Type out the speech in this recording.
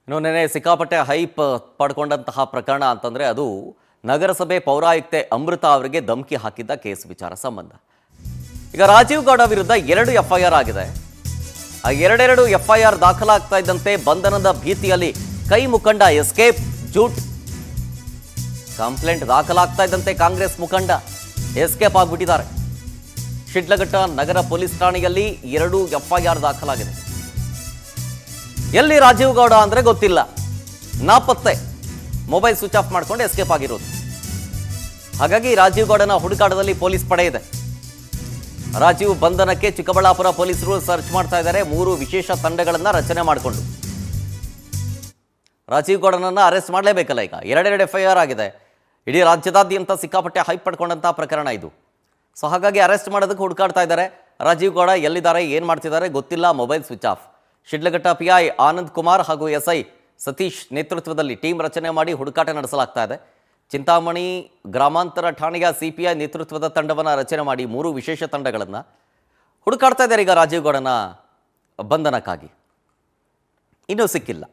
ಇನ್ನು ನೆನೆ ಸಿಕ್ಕಾಪಟ್ಟೆ ಹೈಪ್ ಪಡ್ಕೊಂಡಂತಹ ಪ್ರಕರಣ ಅಂತಂದರೆ ಅದು ನಗರಸಭೆ ಪೌರಾಯುಕ್ತೆ ಅಮೃತ ಅವರಿಗೆ ಧಮಕಿ ಹಾಕಿದ್ದ ಕೇಸ್ ವಿಚಾರ ಸಂಬಂಧ. ಈಗ ರಾಜೀವ್ ಗೌಡ ವಿರುದ್ಧ 2 FIR ಆಗಿದೆ. ಆ ಎರಡೆರಡು FIR ದಾಖಲಾಗ್ತಾ ಇದ್ದಂತೆ ಬಂಧನದ ಭೀತಿಯಲ್ಲಿ ಕೈ ಮುಖಂಡ ಎಸ್ಕೇಪ್ ಜೂಟ್. ಕಂಪ್ಲೇಂಟ್ ದಾಖಲಾಗ್ತಾ ಇದ್ದಂತೆ ಕಾಂಗ್ರೆಸ್ ಮುಖಂಡ ಎಸ್ಕೇಪ್ ಆಗಿಬಿಟ್ಟಿದ್ದಾರೆ. ಶಿಡ್ಲಘಟ್ಟ ನಗರ ಪೊಲೀಸ್ ಠಾಣೆಯಲ್ಲಿ 2 FIR ದಾಖಲಾಗಿದೆ. ಎಲ್ಲಿ ರಾಜೀವ್ ಗೌಡ ಅಂದ್ರೆ ಗೊತ್ತಿಲ್ಲ, ನಾಪತ್ತೆ, ಮೊಬೈಲ್ ಸ್ವಿಚ್ ಆಫ್ ಮಾಡ್ಕೊಂಡು ಎಸ್ಕೇಪ್ ಆಗಿರೋದು. ಹಾಗಾಗಿ ರಾಜೀವ್ ಗೌಡನ ಹುಡುಕಾಟದಲ್ಲಿ ಪೊಲೀಸ್ ಪಡೆ ಇದೆ. ರಾಜೀವ್ ಬಂಧನಕ್ಕೆ ಚಿಕ್ಕಬಳ್ಳಾಪುರ ಪೊಲೀಸರು ಸರ್ಚ್ ಮಾಡ್ತಾ ಇದ್ದಾರೆ. 3 ವಿಶೇಷ ತಂಡಗಳನ್ನ ರಚನೆ ಮಾಡಿಕೊಂಡು ರಾಜೀವ್ ಗೌಡನನ್ನ ಅರೆಸ್ಟ್ ಮಾಡಲೇಬೇಕಲ್ಲ. ಈಗ 2 FIR ಆಗಿದೆ. ಇಡೀ ರಾಜ್ಯದಾದ್ಯಂತ ಸಿಕ್ಕಾಪಟ್ಟೆ ಹೈಪ್ ಪಡ್ಕೊಂಡಂತಹ ಪ್ರಕರಣ ಇದು. ಸೊ ಹಾಗಾಗಿ ಅರೆಸ್ಟ್ ಮಾಡೋದಕ್ಕೆ ಹುಡುಕಾಡ್ತಾ ಇದ್ದಾರೆ. ರಾಜೀವ್ ಗೌಡ ಎಲ್ಲಿದ್ದಾರೆ, ಏನು ಮಾಡ್ತಿದ್ದಾರೆ ಗೊತ್ತಿಲ್ಲ, mobile switch off. Shidlaghatta PI Anand Kumar ಹಾಗೂ SI ಸತೀಶ್ ನೇತೃತ್ವದಲ್ಲಿ ಟೀಮ್ ರಚನೆ ಮಾಡಿ ಹುಡುಕಾಟ ನಡೆಸಲಾಗ್ತಾ ಇದೆ. ಚಿಂತಾಮಣಿ ಗ್ರಾಮಾಂತರ ಠಾಣೆಯ CPI ನೇತೃತ್ವದ ತಂಡವನ್ನು ರಚನೆ ಮಾಡಿ 3 ವಿಶೇಷ ತಂಡಗಳನ್ನು ಹುಡುಕಾಡ್ತಾ ಇದ್ದಾರೆ ಈಗ ರಾಜೀವ್ ಗೌಡನ ಬಂಧನಕ್ಕಾಗಿ. ಇನ್ನೂ ಸಿಕ್ಕಿಲ್ಲ.